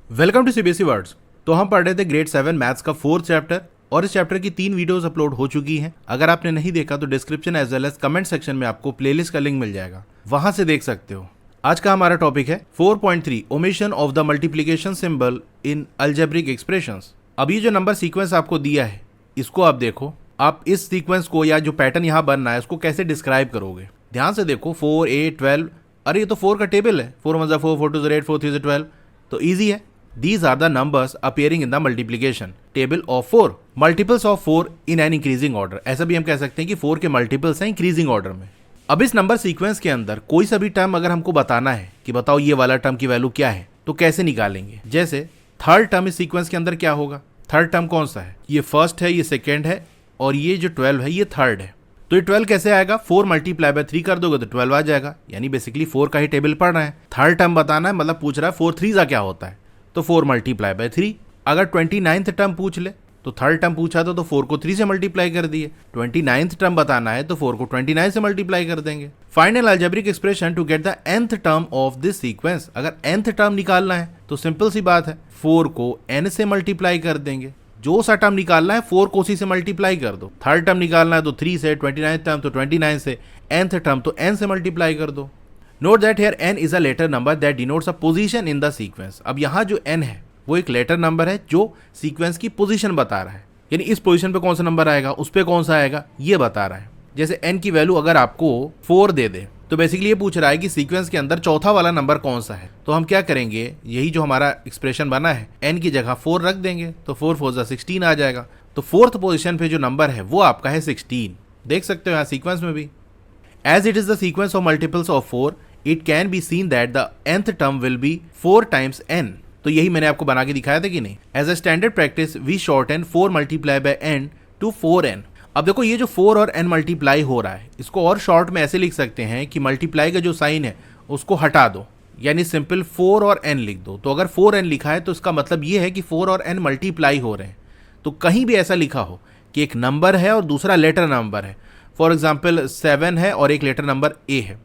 Welcome to CBSE words. तो हम पढ़ रहे थे ग्रेड 7 मैथ्स का 4th चैप्टर और इस चैप्टर की 3 वीडियोस अपलोड हो चुकी हैं। अगर आपने नहीं देखा तो description as well as comment section में आपको प्लेलिस्ट का लिंक मिल जाएगा, वहां से देख सकते हो। आज का हमारा टॉपिक है 4.3 omission of the multiplication symbol in algebraic expressions. अब ये जो नंबर सीक्वेंस आपको दिया है इसको आप देखो, आप इस सीक्वेंस को या जो पैटर्न यहाँ बन रहा है उसको कैसे डिस्क्राइब करोगे। ध्यान से देखो 4, 8, 12, अरे ये तो 4 का टेबल है। 4 1 4, 4 2 8, 4 3 12, तो ईजी है। These are the numbers appearing in the multiplication table of 4. Multiples of 4 in an increasing order. ऐसा भी हम कह सकते हैं कि 4 के मल्टीपल्स हैं इंक्रीजिंग ऑर्डर में। अब इस नंबर सीक्वेंस के अंदर कोई सा भी टर्म अगर हमको बताना है कि बताओ ये वाला टर्म की वैल्यू क्या है, तो कैसे निकालेंगे। जैसे थर्ड टर्म इस सीक्वेंस के अंदर क्या होगा, थर्ड टर्म कौन सा है, ये फर्स्ट है, ये सेकेंड है और ये जो 12 है ये थर्ड है। तो ये 12 कैसे आएगा, 4 मल्टीप्लाई बाय 3 कर दोगे तो 12 आ जाएगा। यानी बेसिकली 4 का ही टेबल पढ़ रहे हैं, थर्ड टर्म बताना है, मतलब पूछ रहा है 4 3 क्या होता है, तो 4 मल्टीप्लाई बाय 3। अगर 29th टर्म पूछ ले तो थर्ड टर्म पूछा तो 4 को 3 से मल्टीप्लाई कर दिए। 29th टर्म बताना है तो 4 को 29 से मल्टीप्लाई कर देंगे। Final algebraic expression to get the nth term of this sequence. अगर nth टर्म निकालना है तो सिंपल सी बात है, 4 को n से मल्टीप्लाई कर देंगे। जो सा टर्म निकालना है 4 को उसी से मल्टीप्लाई कर दो। थर्ड टर्म निकालना है तो 3 से, 29th टर्म तो 29 से, nth टर्म तो n से मल्टीप्लाई कर दो। Note that here n is a letter number that denotes a position in the sequence. अब यहाँ जो n है वो एक लेटर नंबर है जो सीक्वेंस की पोजीशन बता रहा है, यानी इस पोजीशन पे कौन सा नंबर आएगा, उस पे कौन सा आएगा ये बता रहा है। जैसे n की वैल्यू अगर आपको 4 दे दे तो बेसिकली ये पूछ रहा है कि सीक्वेंस के अंदर चौथा वाला नंबर कौन सा है। तो हम क्या करेंगे, यही जो हमारा एक्सप्रेशन बना है n की जगह 4 रख देंगे तो 4 4 16 आ जाएगा। तो फोर्थ पोजिशन पे जो नंबर है वो आपका है 16। देख सकते हो यहाँ सीक्वेंस में भी, as it is the sequence of multiples of 4, it can be seen that the nth term will be 4 times n. तो यही मैंने आपको बना के दिखाया था कि नहीं। As a standard practice, we shorten 4 multiply by n to 4n. अब देखो ये जो 4 और n मल्टीप्लाई हो रहा है इसको और शॉर्ट में ऐसे लिख सकते हैं कि मल्टीप्लाई का जो साइन है उसको हटा दो, यानी सिंपल 4 और n लिख दो। तो अगर 4n लिखा है तो इसका मतलब ये है कि 4 और n मल्टीप्लाई हो रहे हैं। तो कहीं भी ऐसा लिखा हो कि एक नंबर है और दूसरा लेटर नंबर है, फॉर एग्जाम्पल 7 है और एक लेटर नंबर a है,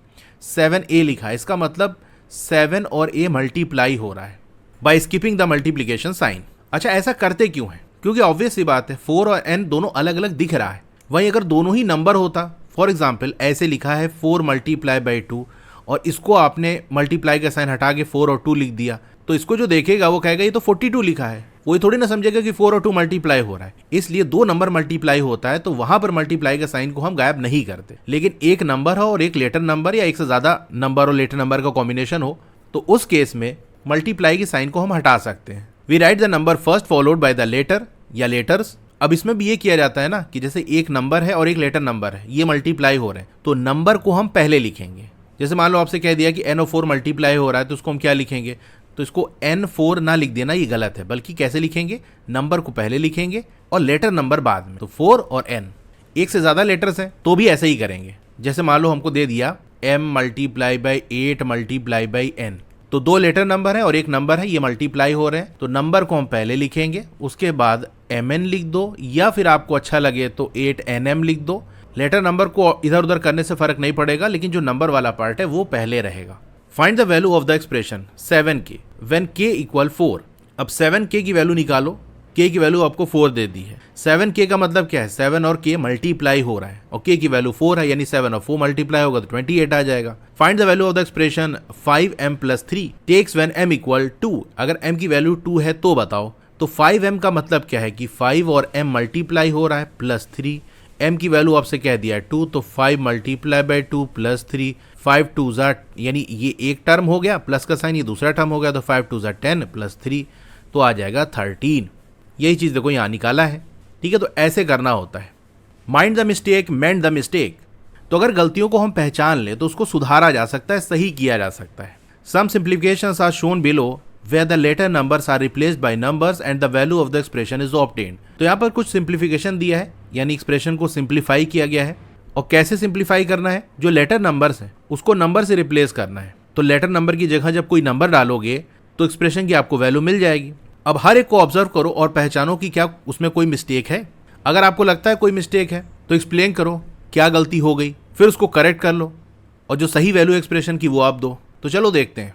7a लिखा है, इसका मतलब 7 और a मल्टीप्लाई हो रहा है by skipping the multiplication sign. अच्छा ऐसा करते क्यों है, क्योंकि ऑब्वियस सी बात है 4 और n दोनों अलग अलग दिख रहा है। वहीं अगर दोनों ही नंबर होता, फॉर एग्जाम्पल ऐसे लिखा है 4 मल्टीप्लाई बाई 2 और इसको आपने मल्टीप्लाई का साइन हटा के 4 और 2 लिख दिया, तो इसको जो देखेगा वो कहेगा ये तो 42 लिखा है, वो थोड़ी ना समझेगा कि 4 और 2 मल्टीप्लाई हो रहा है। इसलिए दो नंबर मल्टीप्लाई होता है तो वहां पर मल्टीप्लाई का साइन को हम गायब नहीं करते। लेकिन एक नंबर हो और एक लेटर नंबर या एक से ज्यादा नंबर और लेटर नंबर का कॉम्बिनेशन हो तो उस केस में मल्टीप्लाई के साइन को हम हटा सकते हैं। We write the number first followed by the letter या लेटर्स। अब इसमें भी ये किया जाता है ना कि जैसे एक नंबर है और एक लेटर नंबर है, ये मल्टीप्लाई हो रहे हैं तो नंबर को हम पहले लिखेंगे। जैसे मान लो आपसे कह दिया कि n4 मल्टीप्लाई हो रहा है तो उसको हम क्या लिखेंगे, तो इसको n4 ना लिख देना, ये गलत है, बल्कि कैसे लिखेंगे, नंबर को पहले लिखेंगे और लेटर नंबर बाद में। तो 4 और n, एक से ज्यादा लेटर्स हैं तो भी ऐसे ही करेंगे। जैसे मान लो हमको दे दिया m multiply by 8 multiply by n, तो दो लेटर नंबर है और एक नंबर है, ये मल्टीप्लाई हो रहे हैं तो नंबर को हम पहले लिखेंगे, उसके बाद mn लिख दो या फिर आपको अच्छा लगे तो 8nm लिख दो। लेटर नंबर को इधर उधर करने से फर्क नहीं पड़ेगा, लेकिन जो नंबर वाला पार्ट है वो पहले रहेगा। Find the value of the expression 7k when k equal 4। अब 7k की वैल्यू निकालो, k की वैल्यू आपको 4 दे दी है। 7k का मतलब क्या है, 7 और k मल्टीप्लाई हो रहा है और k की वैल्यू 4 है, यानी 7 और 4 मल्टीप्लाई होगा तो 28 आ जाएगा। Find the value of the expression 5m plus 3 takes when m equal 2। अगर m की वैल्यू 2 है तो बताओ, तो 5m का मतलब क्या है कि 5 और m मल्टीप्लाई हो रहा है प्लस 3, m की वैल्यू आपसे कह दिया है 2, तो 5 मल्टीप्लाई बाई 2 प्लस 3, 5 2 ज़ा, यानी ये एक टर्म हो गया प्लस का साइन, ये दूसरा टर्म हो गया, तो 5 2 ज़ा 10 प्लस 3 तो आ जाएगा 13। यही चीज़ देखो यहाँ निकाला है, ठीक है। तो ऐसे करना होता है। Mind the mistake mend the mistake. तो अगर गलतियों को हम पहचान ले तो उसको सुधारा जा सकता है, सही किया जा सकता है। Some simplifications are shown below where the later numbers are replaced by numbers and the value of the expression is obtained। तो यहाँ पर कुछ सिंप्लीफिकेशन दिया है, यानी एक्सप्रेशन को सिंप्लीफाई किया गया है। और कैसे सिंप्लीफाई करना है, जो लेटर नंबर्स हैं उसको नंबर से रिप्लेस करना है। तो लेटर नंबर की जगह जब कोई नंबर डालोगे तो एक्सप्रेशन की आपको वैल्यू मिल जाएगी। अब हर एक को ऑब्जर्व करो और पहचानो कि क्या उसमें कोई मिस्टेक है। अगर आपको लगता है कोई मिस्टेक है तो एक्सप्लेन करो क्या गलती हो गई, फिर उसको करेक्ट कर लो और जो सही वैल्यू एक्सप्रेशन की वो आप दो। तो चलो देखते हैं।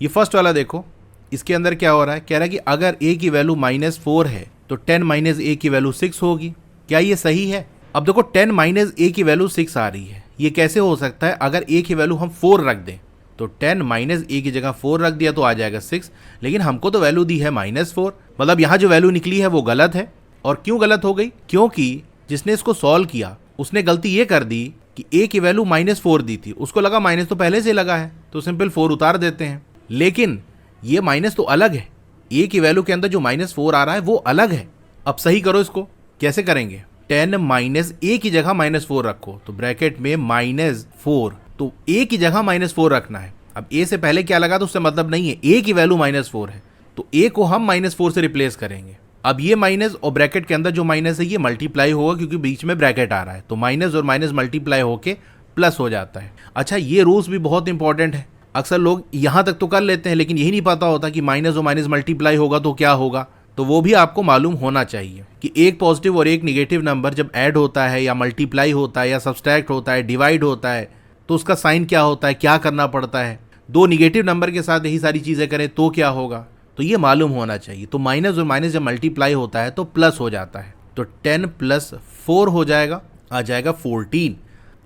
ये फर्स्ट वाला देखो, इसके अंदर क्या हो रहा है, कह रहा है कि अगर a की वैल्यू -4 है तो 10 माइनस a की वैल्यू 6 होगी। क्या ये सही है? अब देखो 10 माइनस a की वैल्यू 6 आ रही है, ये कैसे हो सकता है? अगर a की वैल्यू हम 4 रख दें तो 10 माइनस a की जगह 4 रख दिया तो आ जाएगा 6, लेकिन हमको तो वैल्यू दी है -4, मतलब यहाँ जो वैल्यू निकली है वो गलत है। और क्यों गलत हो गई? क्योंकि जिसने इसको सॉल्व किया उसने गलती ये कर दी कि a की वैल्यू -4 दी थी, उसको लगा माइनस तो पहले से लगा है तो सिंपल 4 उतार देते हैं, लेकिन ये माइनस तो अलग है, a की वैल्यू के अंदर जो -4 आ रहा है वो अलग है। अब सही करो इसको, कैसे करेंगे? 10 माइनस a की जगह -4 रखो, तो ब्रैकेट में -4, तो a की जगह -4 रखना है। अब a से पहले क्या लगा तो उससे मतलब नहीं है, a की वैल्यू -4 है तो a को हम -4 से रिप्लेस करेंगे। अब ये माइनस और ब्रैकेट के अंदर जो माइनस है ये मल्टीप्लाई होगा क्योंकि बीच में ब्रैकेट आ रहा है, तो माइनस और माइनस मल्टीप्लाई होके प्लस हो जाता है। अच्छा, ये रूल्स भी बहुत इंपॉर्टेंट है, अक्सर लोग यहाँ तक तो कर लेते हैं लेकिन यही नहीं पता होता कि माइनस और माइनस मल्टीप्लाई होगा तो क्या होगा, तो वो भी आपको मालूम होना चाहिए कि एक पॉजिटिव और एक निगेटिव नंबर जब ऐड होता है या मल्टीप्लाई होता है या सब्सट्रैक्ट होता है, डिवाइड होता है, तो उसका साइन क्या होता है, क्या करना पड़ता है। दो निगेटिव नंबर के साथ यही सारी चीज़ें करें तो क्या होगा, तो ये मालूम होना चाहिए। तो माइनस और माइनस जब मल्टीप्लाई होता है तो प्लस हो जाता है, तो 10 + 4 हो जाएगा, आ जाएगा 14।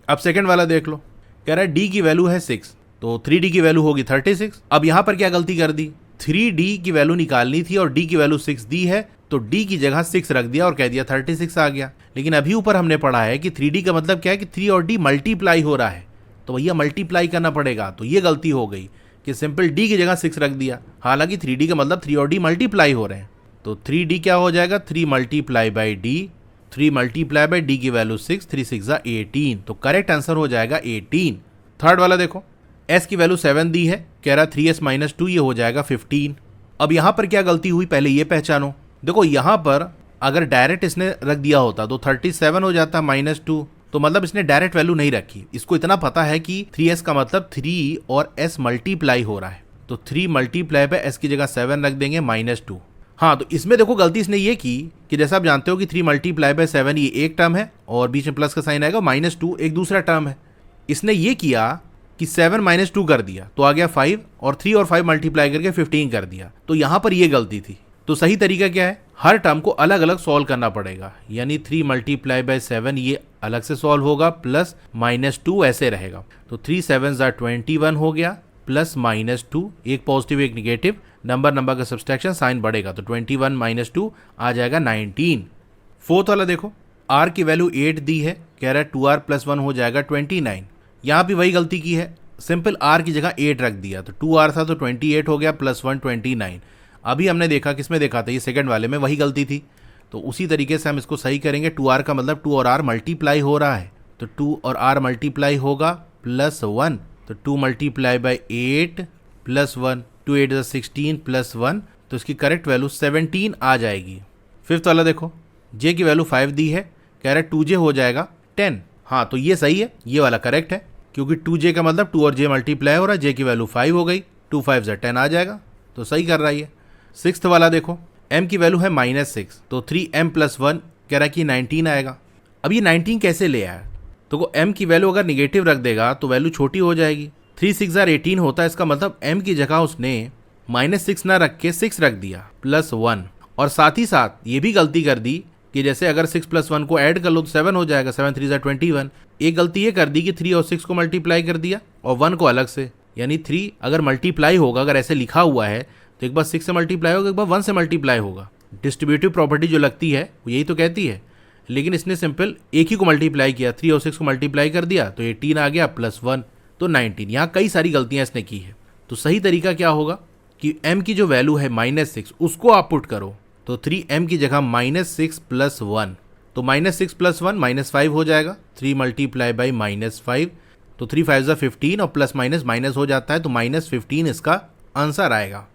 अब सेकंड वाला देख लो, कह रहा है डी की वैल्यू है 6 तो 3d की वैल्यू होगी 36। अब यहाँ पर क्या गलती कर दी, 3d की वैल्यू निकालनी थी और d की वैल्यू 6 दी है तो d की जगह 6 रख दिया और कह दिया 36 आ गया। लेकिन अभी ऊपर हमने पढ़ा है कि 3d का मतलब क्या है कि 3 और d मल्टीप्लाई हो रहा है, तो भैया मल्टीप्लाई करना पड़ेगा, तो ये गलती हो गई कि सिंपल d की जगह 6 रख दिया, हालांकि 3d का मतलब 3 और d मल्टीप्लाई हो रहे हैं, तो 3d क्या हो जाएगा, 3 multiply by d, 3 multiply by d की वैल्यू 6, 3 6 18, तो करेक्ट आंसर हो जाएगा 18। थर्ड वाला देखो, s की वैल्यू 7 दी है, कह रहा 3s - 2 ये हो जाएगा 15। अब यहाँ पर क्या गलती हुई पहले ये पहचानो। देखो यहाँ पर अगर डायरेक्ट इसने रख दिया होता तो 37 हो जाता -2, तो मतलब इसने डायरेक्ट वैल्यू नहीं रखी। इसको इतना पता है कि 3s का मतलब 3 और s मल्टीप्लाई हो रहा है, तो 3 मल्टीप्लाई पे s की जगह 7 रख देंगे -2। हाँ, तो इसमें देखो गलती इसने ये की कि जैसा आप जानते हो कि 3 मल्टीप्लाई बाय 7 ये एक टर्म है और बीच में प्लस का साइन आएगा, -2 एक दूसरा टर्म है। इसने ये किया कि 7 - 2 कर दिया तो आ गया 5 और 3 और 5 मल्टीप्लाई करके 15 कर दिया, तो यहाँ पर ये गलती थी। तो सही तरीका क्या है, हर टर्म को अलग अलग सॉल्व करना पड़ेगा, यानी 3 मल्टीप्लाई बाय 7 ये अलग से सॉल्व होगा प्लस -2 ऐसे रहेगा, तो 3 7 21 हो गया प्लस -2, एक पॉजिटिव एक निगेटिव, नंबर का सब्सट्रैक्शन साइन बढ़ेगा तो 21 - 2 आ जाएगा 19। फोर्थ वाला देखो, r की वैल्यू 8 दी है, कह रहा है 2r + 1 हो जाएगा 29। यहाँ भी वही गलती की है, सिंपल r की जगह 8 रख दिया, तो 2r था तो 28 हो गया प्लस 1 29। अभी हमने देखा किसमें देखा था, ये सेकंड वाले में वही गलती थी, तो उसी तरीके से हम इसको सही करेंगे। 2r का मतलब 2 और r मल्टीप्लाई हो रहा है, तो 2 और r मल्टीप्लाई होगा +1, तो 2 मल्टीप्लाई बाई 8 + 1, 2 8 16 + 1, तो इसकी करेक्ट वैल्यू 17 आ जाएगी। फिफ्थ वाला देखो, j की वैल्यू 5 दी है, कह रहा है 2j हो जाएगा 10। हाँ, तो ये सही है, ये वाला करेक्ट है क्योंकि 2j का मतलब 2 और j मल्टीप्लाई हो रहा है, j की वैल्यू 5 हो गई, 2 5 10 आ जाएगा, तो सही कर रहा है ये। सिक्स्थ वाला देखो, m की वैल्यू है -6 तो 3m + 1 कह रहा है कि 19 आएगा। अब ये 19 कैसे ले आया, तो m की वैल्यू अगर निगेटिव रख देगा तो वैल्यू छोटी हो जाएगी, 3 6 18 होता है, इसका मतलब m की जगह उसने -6 ना रख के 6 रख दिया +1, और साथ ही साथ ये भी गलती कर दी कि जैसे अगर 6 + 1 को ऐड कर लो तो 7 हो जाएगा, 7 3 21। एक गलती ये कर दी कि 3 और 6 को मल्टीप्लाई कर दिया और 1 को अलग से, यानी 3 अगर मल्टीप्लाई होगा, अगर ऐसे लिखा हुआ है तो एक बार 6 से मल्टीप्लाई होगा, एक बार 1 से मल्टीप्लाई होगा। डिस्ट्रीब्यूटिव प्रॉपर्टी जो लगती है वो यही तो कहती है, लेकिन इसने सिंपल एक ही को मल्टीप्लाई किया, 3 और 6 को मल्टीप्लाई कर दिया तो 18 आ गया +1, तो 19। यहाँ कई सारी गलतियाँ इसने की है, तो सही तरीका क्या होगा कि m की जो वैल्यू है -6 उसको आप पुट करो, तो 3m की जगह -6 + 1, तो -6 + 1 -5 हो जाएगा, 3 मल्टीप्लाई बाई -5, तो 3 5 15 और प्लस माइनस हो जाता है, तो -15 इसका आंसर आएगा।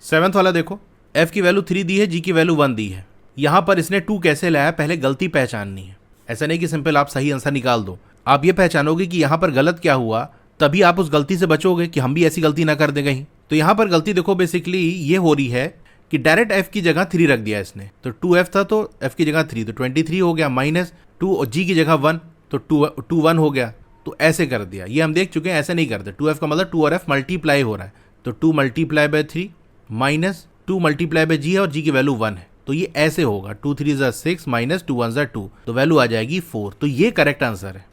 सेवन्थ वाला देखो, f की वैल्यू 3 दी है, g की वैल्यू 1 दी है। यहाँ पर इसने 2 कैसे लाया, पहले गलती पहचाननी है। ऐसा नहीं कि सिंपल आप सही आंसर निकाल दो, आप ये पहचानोगे कि यहाँ पर गलत क्या हुआ, तभी आप उस गलती से बचोगे कि हम भी ऐसी गलती ना कर दें कहीं। तो यहाँ पर गलती देखो बेसिकली ये हो रही है कि डायरेक्ट f की जगह 3 रख दिया इसने, तो 2f था तो f की जगह 3, तो 23 हो गया, -2 और g की जगह 1 तो 2 1 हो गया, तो ऐसे कर दिया। ये हम देख चुके हैं, ऐसे नहीं करते। 2f का मतलब 2 और f मल्टीप्लाई हो रहा है, तो 2 multiply by 3 minus 2 multiply by G है और जी की वैल्यू 1 है, तो ये ऐसे होगा 2 3 ज़ा 6 माइनस 2 1 ज़ा 2, तो वैल्यू आ जाएगी 4। तो ये करेक्ट आंसर है।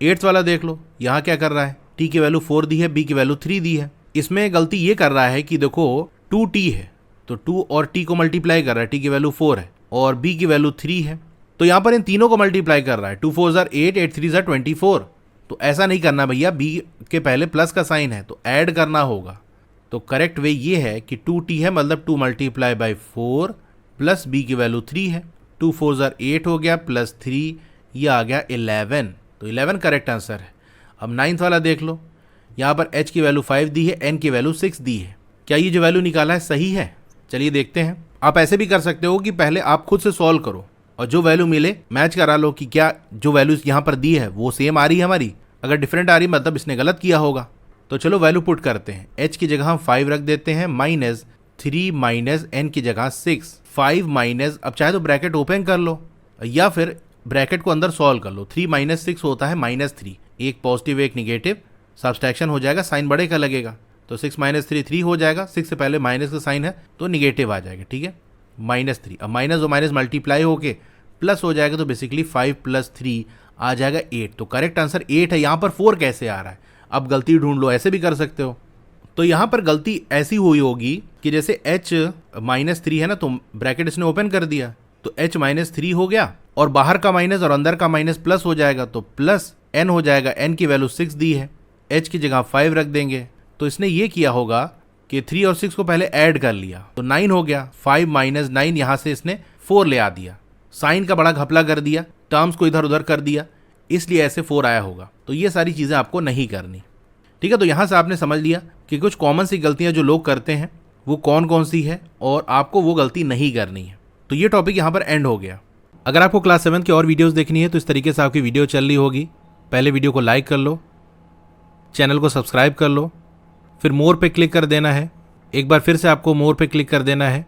8th वाला देख लो, यहाँ क्या कर रहा है, टी की वैल्यू 4 दी है, बी की वैल्यू 3 दी है। इसमें गलती ये कर रहा है कि देखो 2t है तो 2 और t को मल्टीप्लाई कर रहा है, t की वैल्यू 4 है और b की वैल्यू 3 है, तो यहाँ पर इन तीनों को मल्टीप्लाई कर रहा है। 2 4 ज़ा 8, 8 3 ज़ा 24। तो ऐसा नहीं करना भैया, b के पहले प्लस का साइन है तो ऐड करना होगा। तो करेक्ट वे ये है कि 2t है, मतलब 2 मल्टीप्लाई बाई 4 प्लस b की वैल्यू 3 है। 2 4 ज़ा 8 हो गया प्लस 3, ये आ गया 11, तो 11 करेक्ट आंसर है। अब 9th वाला देख लो, यहाँ पर h की वैल्यू 5 दी है, n की वैल्यू 6 दी है। क्या ये जो वैल्यू निकाला है सही है? चलिए देखते हैं। आप ऐसे भी कर सकते हो कि पहले आप खुद से सॉल्व करो और जो वैल्यू मिले मैच करा लो कि क्या जो वैल्यू यहाँ पर दी है वो सेम आ रही है हमारी। अगर डिफरेंट आ रही मतलब इसने गलत किया होगा। तो चलो वैल्यू पुट करते हैं। h की जगह हम 5 रख देते हैं, माइनस 3 माइनस n की जगह 6, 5 माइनस, अब चाहे तो ब्रैकेट ओपन कर लो या फिर ब्रैकेट को अंदर सॉल्व कर लो। 3 माइनस 6 होता है -3, एक पॉजिटिव एक निगेटिव, सब्सट्रैक्शन हो जाएगा, साइन बड़े का लगेगा, तो 6 माइनस 3 3 हो जाएगा। 6 से पहले माइनस का साइन है तो निगेटिव आ जाएगा, ठीक है, -3। अब माइनस और माइनस मल्टीप्लाई होके प्लस हो जाएगा, तो बेसिकली 5 प्लस 3 आ जाएगा 8। तो करेक्ट आंसर 8 है। यहाँ पर 4 कैसे आ रहा है? अब गलती ढूंढ लो, ऐसे भी कर सकते हो। तो यहाँ पर गलती ऐसी हुई होगी कि जैसे h -3 है ना, तो ब्रैकेट इसने ओपन कर दिया तो h -3 हो गया और बाहर का माइनस और अंदर का माइनस प्लस हो जाएगा, तो प्लस n हो जाएगा। n की वैल्यू 6 दी है, h की जगह 5 रख देंगे। तो इसने ये किया होगा कि 3 और 6 को पहले ऐड कर लिया तो 9 हो गया। 5 माइनस 9, यहाँ से इसने 4 ले आ दिया, साइन का बड़ा घपला कर दिया, टर्म्स को इधर उधर कर दिया, इसलिए ऐसे 4 आया होगा। तो ये सारी चीज़ें आपको नहीं करनी, ठीक है। तो यहाँ से आपने समझ लिया कि कुछ कॉमन सी गलतियाँ जो लोग करते हैं वो कौन कौन सी है और आपको वो गलती नहीं करनी है। तो ये टॉपिक यहाँ पर एंड हो गया। अगर आपको क्लास 7 की और वीडियोस देखनी है तो इस तरीके से आपकी वीडियो चल रही होगी। पहले वीडियो को लाइक कर लो, चैनल को सब्सक्राइब कर लो, फिर मोर पे क्लिक कर देना है। एक बार फिर से आपको मोर पे क्लिक कर देना है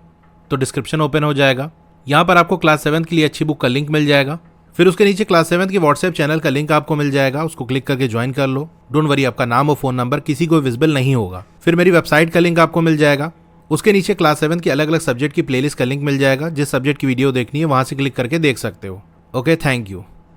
तो डिस्क्रिप्शन ओपन हो जाएगा। यहाँ पर आपको क्लास 7 के लिए अच्छी बुक का लिंक मिल जाएगा। फिर उसके नीचे क्लास 7 के व्हाट्सएप चैनल का लिंक आपको मिल जाएगा, उसको क्लिक करके ज्वाइन कर लो। डोंट वरी, आपका नाम और फोन नंबर किसी को विजिबल नहीं होगा। फिर मेरी वेबसाइट का लिंक आपको मिल जाएगा, उसके नीचे क्लास 7 की अलग अलग सब्जेक्ट की प्लेलिस्ट का लिंक मिल जाएगा। जिस सब्जेक्ट की वीडियो देखनी है वहां से क्लिक करके देख सकते हो। Okay, thank you.